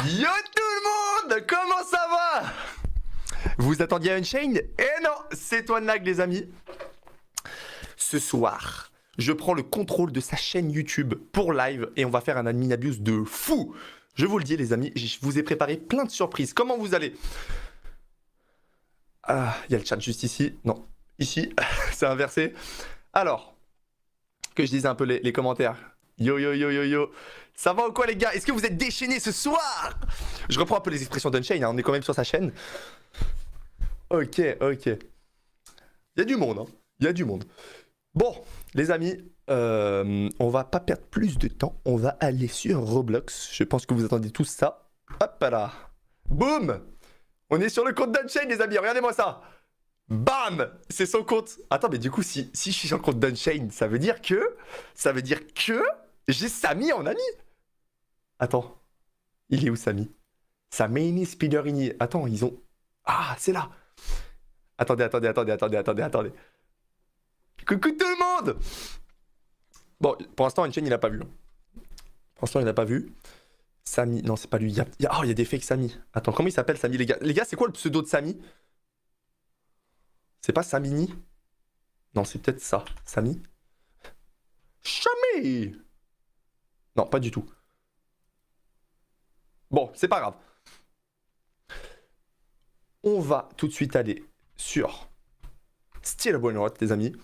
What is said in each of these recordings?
Yo tout le monde, comment ça va? Vous attendiez Unchained? Eh non, c'est toi Nag les amis. Ce soir, je prends le contrôle de sa chaîne YouTube pour live et on va faire un admin abuse de fou. Je vous le dis les amis, je vous ai préparé plein de surprises. Comment vous allez? Ah, il y a le chat juste ici. Non, ici, c'est inversé. Alors, que je dise un peu les commentaires. Yo yo yo yo yo. Ça va ou quoi les gars? Est-ce que vous êtes déchaînés ce soir? Je reprends un peu les expressions d'Unchained, hein, on est quand même sur sa chaîne. Ok, ok. Il y a du monde, hein. Il y a du monde. Bon, les amis, on va pas perdre plus de temps. On va aller sur Roblox. Je pense que vous attendez tous ça. Hop là. Boum. On est sur le compte d'Unchained les amis, regardez-moi ça. Bam! C'est son compte. Attends, mais du coup, si je suis sur le compte d'Unchained, ça veut dire que j'ai Samy en ami. Attends, il est où Samy? Samy Spiderini. Attends, ils ont... Ah, c'est là. Attendez. Coucou tout le monde! Bon, pour l'instant, Unchained, il a pas vu. Pour l'instant, il n'a pas vu. Samy, non, c'est pas lui. Oh, il y a des fakes Samy. Attends, comment il s'appelle Samy, les gars? Les gars, c'est quoi le pseudo de Samy? C'est pas Samini? Non, c'est peut-être ça. Samy? Jamais! Non, pas du tout. Bon, c'est pas grave. On va tout de suite aller sur Still a Bonne les amis.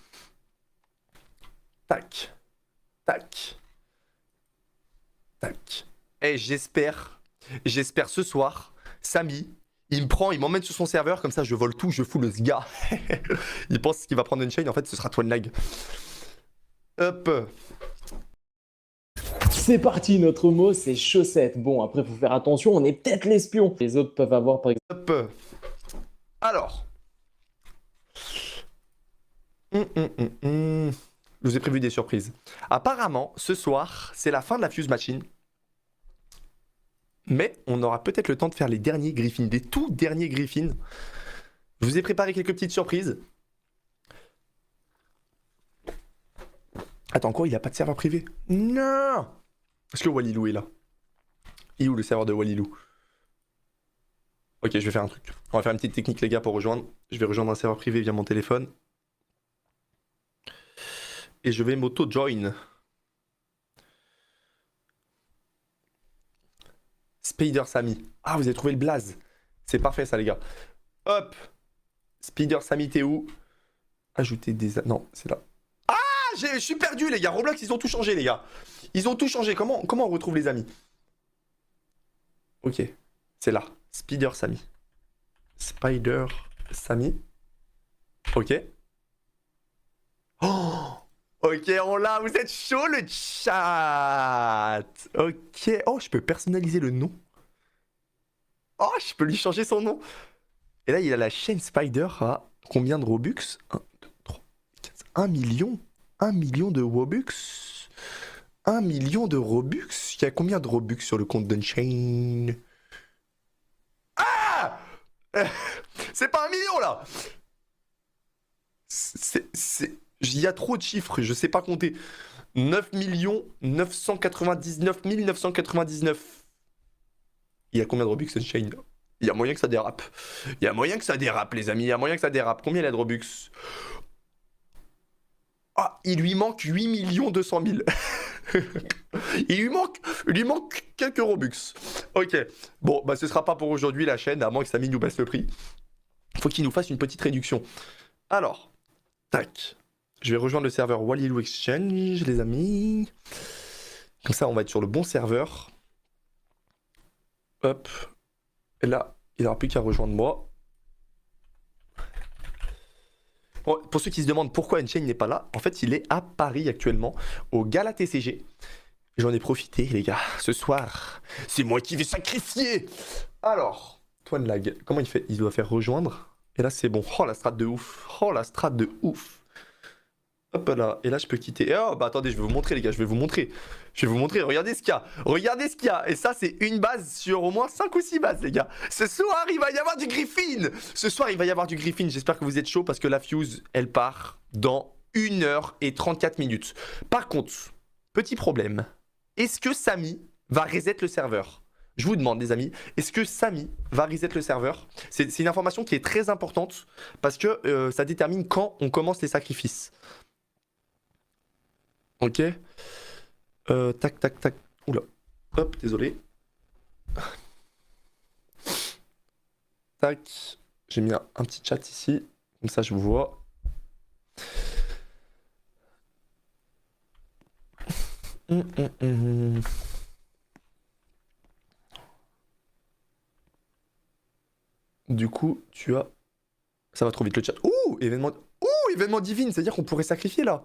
Tac. Tac. Tac. Et j'espère ce soir, Samy, il me prend, il m'emmène sur son serveur, comme ça je vole tout, je fous le sga. Il pense qu'il va prendre une chaîne, en fait ce sera Twanlag. Hop. C'est parti, notre mot c'est chaussette. Bon, après faut faire attention, on est peut-être l'espion. Les autres peuvent avoir par exemple... Hop. Alors. Je vous ai prévu des surprises. Apparemment, ce soir, c'est la fin de la Fuse Machine. Mais on aura peut-être le temps de faire les derniers Griffins, des tout derniers Griffins. Je vous ai préparé quelques petites surprises. Attends, quoi? Il a pas de serveur privé? Non! Est-ce que Walilou est là? Il est où le serveur de Walilou? Ok, je vais faire un truc. On va faire une petite technique, les gars, pour rejoindre. Je vais rejoindre un serveur privé via mon téléphone. Et je vais m'auto-join. Spider Samy. Ah, vous avez trouvé le blaze. C'est parfait, ça, les gars. Hop. Spider Samy, t'es où? Ajouter des... Non, c'est là. Ah, je suis perdu, les gars. Roblox, ils ont tout changé, les gars. Ils ont tout changé. Comment on retrouve les amis? Ok. C'est là. Spider Samy. Spider Samy. Ok. Oh! Ok, on l'a. Vous êtes chaud, le chat. Ok. Oh, je peux personnaliser le nom. Oh, je peux lui changer son nom. Et là, il a la chaîne Spider à combien de Robux? 1, 2, 3, 4, 1 million. 1 million de Robux. 1 million de Robux. Il y a combien de Robux sur le compte d'Unchained? Ah! C'est pas 1 million là! Il y a trop de chiffres, je sais pas compter. 9 999 999. Il y a combien de Robux Unchained? Il y a moyen que ça dérape. Il y a moyen que ça dérape, les amis. Il y a moyen que ça dérape. Combien il a de Robux? Ah, il lui manque 8 200 000. il lui manque quelques Robux. Ok. Bon, bah ce sera pas pour aujourd'hui la chaîne, à moins que Samy nous baisse le prix. Faut qu'il nous fasse une petite réduction. Alors, tac. Je vais rejoindre le serveur Walilou Exchange, les amis. Comme ça, on va être sur le bon serveur. Hop. Et là, il n'aura plus qu'à rejoindre moi. Bon, pour ceux qui se demandent pourquoi Unchained n'est pas là, en fait, il est à Paris actuellement, au Gala TCG. J'en ai profité, les gars. Ce soir, c'est moi qui vais sacrifier. Alors, Twanlag, comment il fait? Il doit faire rejoindre. Et là, c'est bon. Oh, la strat de ouf. Oh, la strat de ouf. Hop là, et là je peux quitter. Oh bah attendez, je vais vous montrer les gars, je vais vous montrer. Regardez ce qu'il y a. Regardez ce qu'il y a. Et ça c'est une base sur au moins 5 ou 6 bases les gars. Ce soir il va y avoir du Griffin. Ce soir il va y avoir du Griffin. J'espère que vous êtes chaud parce que la fuse elle part dans 1 h 34 minutes. Par contre, petit problème. Est-ce que Samy va reset le serveur? je vous demande, les amis, est-ce que Samy va reset le serveur? C'est une information qui est très importante parce que ça détermine quand on commence les sacrifices. Ok. Tac, tac, tac. Oula. Hop, désolé. Tac. J'ai mis un petit chat ici. Comme ça, je vous vois. Du coup, tu as... Ça va trop vite le chat. Ouh, événement divine, c'est-à-dire qu'on pourrait sacrifier là.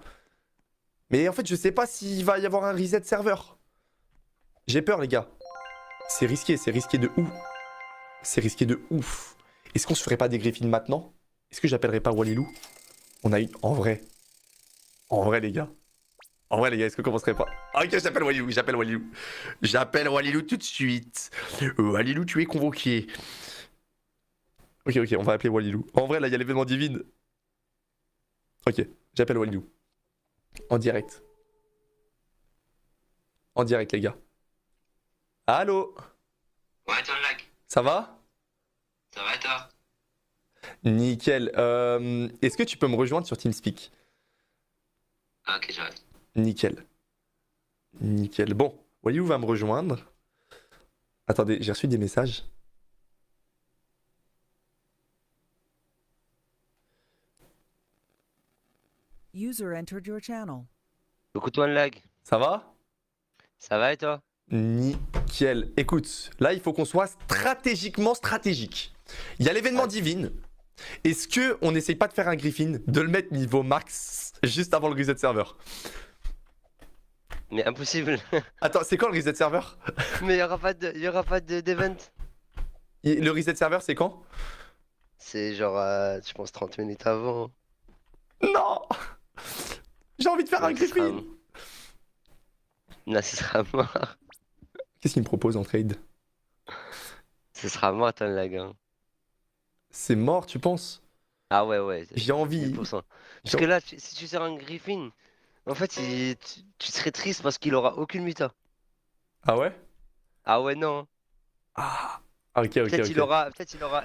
Mais en fait, je sais pas s'il va y avoir un reset serveur. J'ai peur, les gars. C'est risqué de ouf. C'est risqué de ouf. Est-ce qu'on se ferait pas des griffines maintenant? Est-ce que j'appellerais pas Walilou? On a une... En vrai, les gars. En vrai, les gars, est-ce qu'on commencerait pas? Ok, j'appelle Walilou, J'appelle Walilou tout de suite. Walilou, tu es convoqué. Ok, on va appeler Walilou. En vrai, là, il y a l'événement divine. Ok, j'appelle Walilou. En direct. En direct, les gars. Allô? Ouais, ton lag. Ça va? Ça va et toi? Nickel. Est-ce que tu peux me rejoindre sur TeamSpeak? Ah, ok, j'arrive. Nickel. Bon, Walilou va me rejoindre. Attendez, j'ai reçu des messages. User entered your channel. Coucou toi, lag. Ça va? Ça va et toi? Nickel. Écoute, là, il faut qu'on soit stratégiquement stratégique. Il y a l'événement divine. Est-ce que on n'essaye pas de faire un Griffin, de le mettre niveau max juste avant le reset serveur? Mais impossible. Attends, c'est quand le reset serveur? Mais y aura pas d'event. Le reset serveur, c'est quand? C'est genre, je pense 30 minutes avant. Non! J'ai envie de faire un Ouais, ce sera- Griffin. Là, ce sera mort. Qu'est-ce qu'il me propose en trade? Ce sera mort, ton lag. Hein. C'est mort, tu penses? Ah ouais. J'ai envie. 1000%. Parce que là, si tu sers un Griffin, en fait, tu serais triste parce qu'il aura aucune muta. Ah ouais? Ah ouais, non. Ah, ok. Peut-être il aura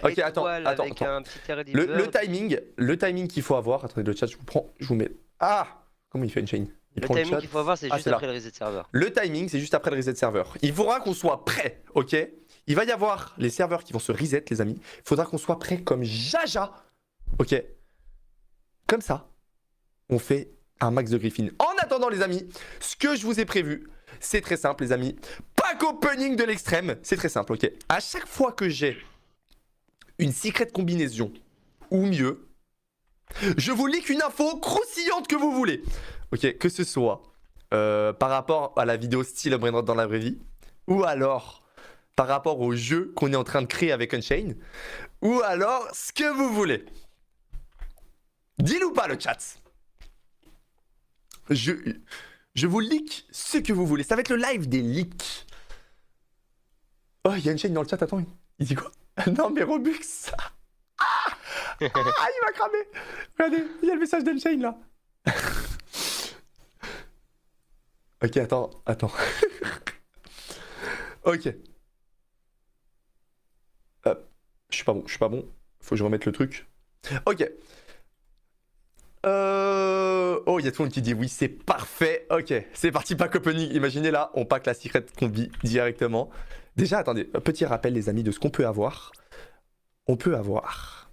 Ok, étoile attends. avec un petit early Le timing qu'il faut avoir. Attendez, le chat, je vous prends, je vous mets. Ah! Comment il fait une chaîne? Il Le prend timing chat. qu'il faut avoir, c'est Ah, juste c'est là. après le reset serveur. Le timing, c'est juste après le reset serveur. Il faudra qu'on soit prêt, ok? Il va y avoir les serveurs qui vont se reset, les amis. Il faudra qu'on soit prêt comme Jaja, ok? Comme ça, on fait un max de Griffin. En attendant, les amis, ce que je vous ai prévu, c'est très simple, les amis. Pack opening de l'extrême, c'est très simple, ok? À chaque fois que j'ai une secret combinaison, ou mieux, je vous leak une info croustillante que vous voulez. Ok, que ce soit par rapport à la vidéo style Brainrot dans la vraie vie, ou alors par rapport au jeu qu'on est en train de créer avec Unchained, ou alors ce que vous voulez. Dis-nous pas le chat. Je vous leak ce que vous voulez. Ça va être le live des leaks. Oh, il y a Unchained dans le chat, attends, il dit quoi? Non mais Robux. Ah, il m'a cramé. Regardez, il y a le message d'Unchained là. Ok, attends. Ok. Je suis pas bon. Faut que je remette le truc. Ok. Oh, il y a tout le monde qui dit oui, c'est parfait. Ok, c'est parti, pack opening. Imaginez là, on pack la secret combi directement. Déjà, attendez, petit rappel les amis de ce qu'on peut avoir. On peut avoir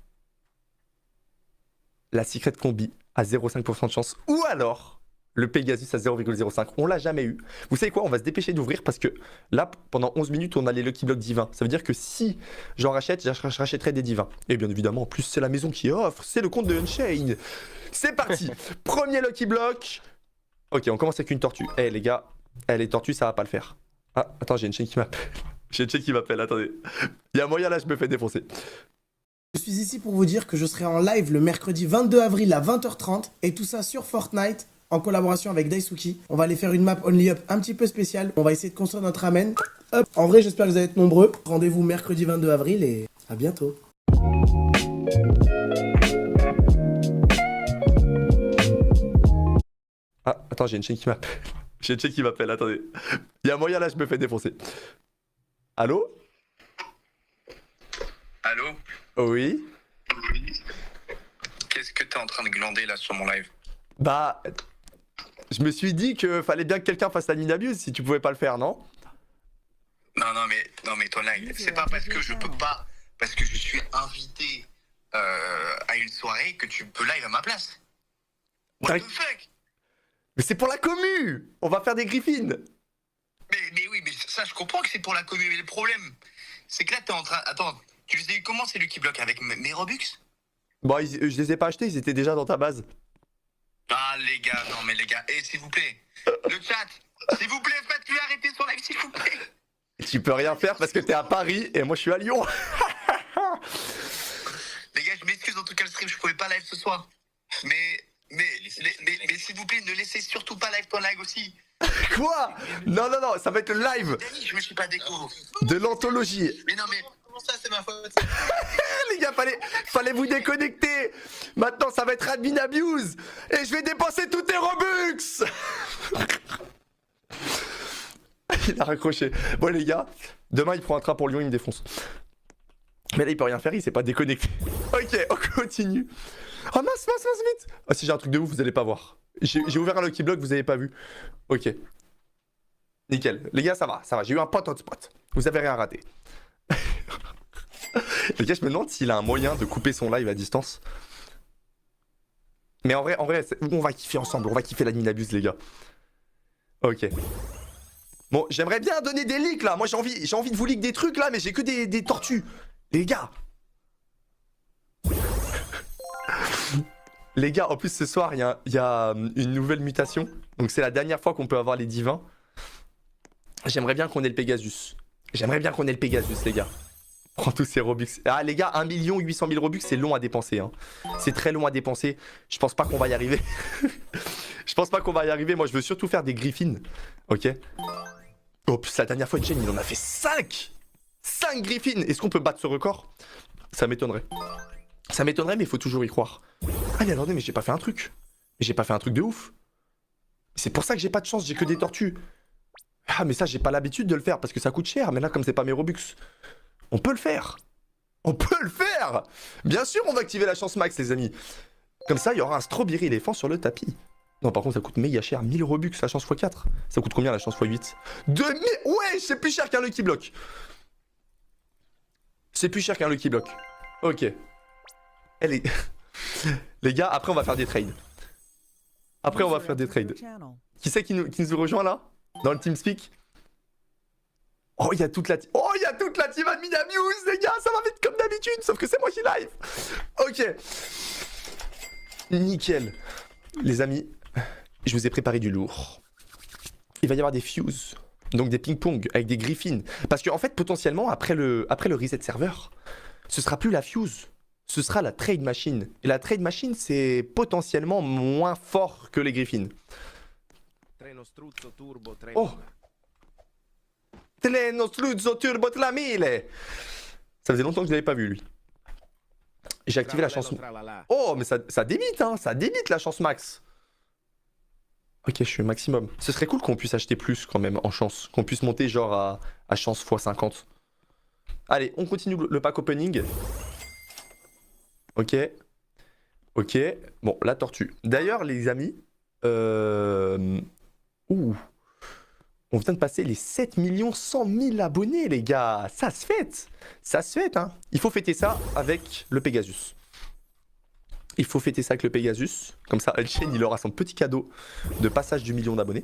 la secret combi à 0,5% de chance, ou alors le Pegasus à 0,05. On l'a jamais eu. Vous savez quoi? On va se dépêcher d'ouvrir parce que là, pendant 11 minutes, on a les Lucky Blocks divins. Ça veut dire que si j'en rachète, je rachèterai des divins. Et bien évidemment, en plus, c'est la maison qui offre. C'est le compte de Unchained. C'est parti. Premier Lucky Block. Ok, on commence avec une tortue. Eh les gars, les tortues, ça va pas le faire. Ah, attends, j'ai une chaîne qui m'appelle. Attendez. Il y a moyen là, je me fais défoncer. Je suis ici pour vous dire que je serai en live le mercredi 22 avril à 20h30 et tout ça sur Fortnite en collaboration avec Daisuki. On va aller faire une map Only Up un petit peu spéciale. On va essayer de construire notre ramen. Hop. En vrai, j'espère que vous allez être nombreux. Rendez-vous mercredi 22 avril et à bientôt. Ah, attends, j'ai une chaîne qui m'appelle. Attendez. Il y a moyen là, je me fais défoncer. Allô? Allô? Oui? Qu'est-ce que t'es en train de glander là sur mon live? Bah... Je me suis dit que fallait bien que quelqu'un fasse la Ninabuse si tu pouvais pas le faire, non? Non mais toi là, c'est pas parce que je peux pas, parce que je suis invité à une soirée que tu peux live à ma place. What the fuck? Mais c'est pour la commu! On va faire des griffines! Mais oui, mais ça je comprends que c'est pour la commune, mais le problème, c'est que là t'es en train... Attends, tu les as eu comment c'est lui qui bloque avec mes Robux? Bon, je les ai pas achetés, ils étaient déjà dans ta base. Ah les gars, non mais les gars, s'il vous plaît, le chat, s'il vous plaît, faites-lui arrêter son live, s'il vous plaît. Tu peux rien faire parce que t'es à Paris et moi je suis à Lyon. Les gars, je m'excuse en tout cas le stream, je pouvais pas live ce soir. Mais s'il vous plaît, ne laissez surtout pas live ton live aussi. Quoi? Non, ça va être le live Dani, je me suis pas déco. de l'anthologie. Mais non mais, comment ça c'est ma faute? Les gars, fallait vous déconnecter. Maintenant, ça va être admin abuse. Et je vais dépenser tous tes Robux. Il a raccroché. Bon, les gars, demain, il prend un train pour Lyon, il me défonce. Mais là, il peut rien faire, il s'est pas déconnecté. Ok, on continue. Oh mince, vite. Ah, si j'ai un truc de ouf, vous allez pas voir. J'ai ouvert un Lucky Block, vous avez pas vu. Ok. Nickel. Les gars, ça va. J'ai eu un pote hotspot. Vous avez rien raté. Les gars, je me demande s'il a un moyen de couper son live à distance. Mais en vrai, on va kiffer ensemble. On va kiffer la Ninabuse, les gars. Ok. Bon, j'aimerais bien donner des leaks, là. Moi, j'ai envie de vous leak des trucs, là, mais j'ai que des tortues. Les gars. Les gars, en plus, ce soir, il y a une nouvelle mutation. Donc, c'est la dernière fois qu'on peut avoir les divins. J'aimerais bien qu'on ait le Pegasus. Les gars. Prends tous ces Robux. Ah les gars, 1 800 000 Robux, c'est long à dépenser. Hein. C'est très long à dépenser. Je pense pas qu'on va y arriver. Moi, je veux surtout faire des griffines. Ok. Oh, plus la dernière fois, Jen, il en a fait 5. 5 griffines. Est-ce qu'on peut battre ce record? Ça m'étonnerait. Mais il faut toujours y croire. Ah mais attendez, mais j'ai pas fait un truc. De ouf. C'est pour ça que j'ai pas de chance, j'ai que des tortues. Ah mais ça, j'ai pas l'habitude de le faire parce que ça coûte cher. Mais là, comme c'est pas mes Robux. On peut le faire. Bien sûr, on va activer la chance max, les amis. Comme ça, il y aura un strawberry éléphant sur le tapis. Non, par contre, ça coûte méga cher. 1000 Robux, la chance x4. Ça coûte combien, la chance x8? 2000. Ouais, c'est plus cher qu'un Lucky Block. Ok. Les gars, après, on va faire des trades. Qui c'est qui nous rejoint, là? Dans le TeamSpeak? Oh, il y a toute la team admin abuse, les gars, ça va vite comme d'habitude, sauf que c'est moi qui live. Ok. Nickel. Les amis, je vous ai préparé du lourd. Il va y avoir des fuses, donc des ping-pong avec des griffines. Parce qu'en fait, potentiellement, après le reset serveur, ce sera plus la fuse, ce sera la trade machine. Et la trade machine, c'est potentiellement moins fort que les griffines. Oh! Treno Struzzo Turbo 3000. Ça faisait longtemps que je l'avais pas vu, lui. J'ai activé la chance... Oh, mais ça débite, hein. Ça débite, la chance max. Ok, je suis au maximum. Ce serait cool qu'on puisse acheter plus, quand même, en chance. Qu'on puisse monter, genre, à chance x50. Allez, on continue le pack opening. Ok. Bon, la tortue. D'ailleurs, les amis... Ouh. On vient de passer les 7 100 000 abonnés, les gars. Ça se fête, hein. Il faut fêter ça avec le Pegasus. Comme ça, Unchained, il aura son petit cadeau de passage du million d'abonnés.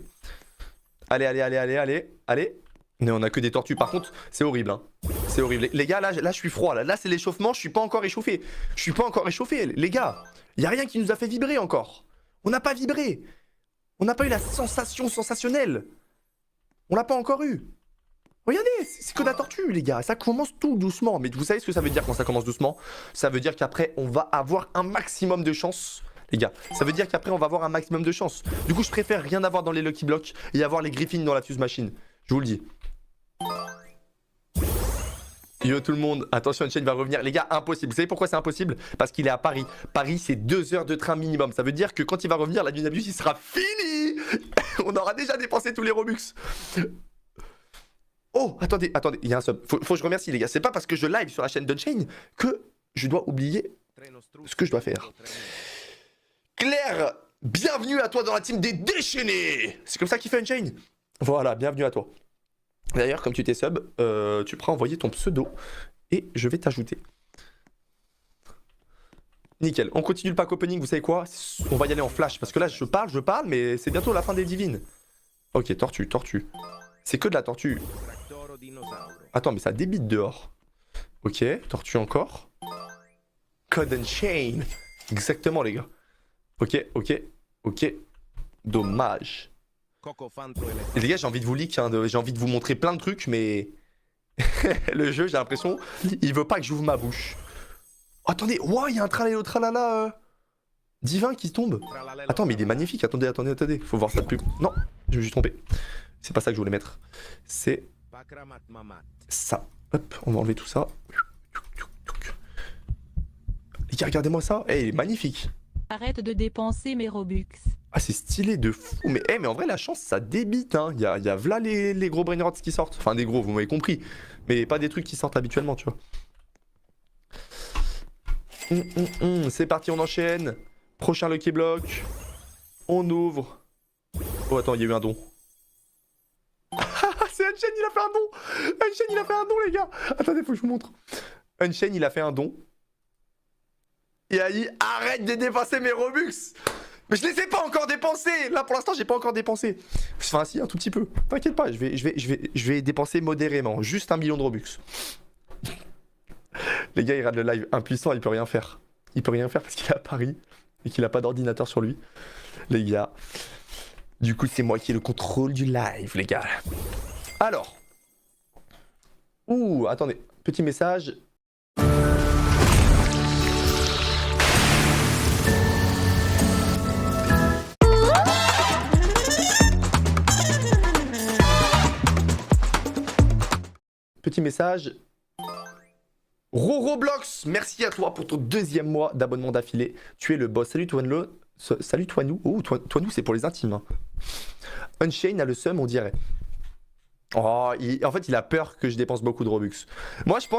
Allez. Mais on a que des tortues. Par contre, c'est horrible, hein. C'est horrible. Les gars, là, je suis froid. Là, c'est l'échauffement. Je suis pas encore échauffé. Les gars, il y a rien qui nous a fait vibrer encore. On n'a pas vibré. On n'a pas eu la sensation sensationnelle. On l'a pas encore eu. Regardez, c'est que de la tortue, les gars. Ça commence tout doucement. Mais vous savez ce que ça veut dire quand ça commence doucement? Ça veut dire qu'après, on va avoir un maximum de chance. Les gars, ça veut dire qu'après, on va avoir un maximum de chance. Du coup, je préfère rien avoir dans les Lucky Blocks et avoir les Griffins dans la Fuse Machine. Je vous le dis. Yo tout le monde, attention, Unchained va revenir. Les gars, impossible. Vous savez pourquoi c'est impossible? Parce qu'il est à Paris. Paris, c'est 2 heures de train minimum. Ça veut dire que quand il va revenir, la Ninabuse, il sera fini. On aura déjà dépensé tous les Robux. Oh, attendez, il y a un sub. Faut que je remercie les gars. C'est pas parce que je live sur la chaîne d'Unchained que je dois oublier ce que je dois faire. Claire, bienvenue à toi dans la team des déchaînés. C'est comme ça qu'il fait Unchained. Voilà, bienvenue à toi. D'ailleurs, comme tu t'es sub, tu pourras envoyer ton pseudo et je vais t'ajouter. Nickel, on continue le pack opening, vous savez quoi? On va y aller en flash, parce que là je parle, mais c'est bientôt la fin des divines. Ok, tortue. C'est que de la tortue. Attends, mais ça débite dehors. Ok, tortue encore. Code and chain. Exactement les gars. Ok. Dommage. Et les gars, j'ai envie de vous leak, hein, j'ai envie de vous montrer plein de trucs, mais... le jeu, j'ai l'impression, il veut pas que j'ouvre ma bouche. Oh, attendez, wow, il y a un tralala divin qui tombe. Attends, mais il est magnifique, attendez. Faut voir ça de plus... Non, je me suis trompé. C'est pas ça que je voulais mettre. C'est... ça. Hop, on va enlever tout ça. Les gars, regardez-moi ça. Eh, il est magnifique. Arrête de dépenser mes Robux. Ah, c'est stylé de fou. Mais en vrai, la chance, ça débite. Hein. Il y a v'là les gros brain rots qui sortent. Enfin, des gros, vous m'avez compris. Mais pas des trucs qui sortent habituellement, tu vois. C'est parti, on enchaîne. Prochain Lucky Block. On ouvre. Oh, attends, il y a eu un don. C'est Unchained, il a fait un don. Unchained, il a fait un don, les gars. Attendez, faut que je vous montre. Unchained, il a fait un don. Il a dit, arrête de dépenser mes Robux. Mais je les ai pas encore dépensés. Là, pour l'instant, j'ai pas encore dépensé. Enfin, si, un tout petit peu. T'inquiète pas, je vais dépenser modérément. Juste 1 million de Robux. Les gars, il rate le live impuissant, il peut rien faire. Il peut rien faire parce qu'il est à Paris et qu'il a pas d'ordinateur sur lui. Les gars. Du coup, c'est moi qui ai le contrôle du live, les gars. Alors. Ouh, attendez. Petit message. Petit message. Roblox, merci à toi pour ton 2e mois d'abonnement d'affilée. Tu es le boss. Salut Toinou. Oh, Toinou, c'est pour les intimes. Hein. Unchained a le seum, on dirait. Oh, en fait, il a peur que je dépense beaucoup de Robux. Moi, je pense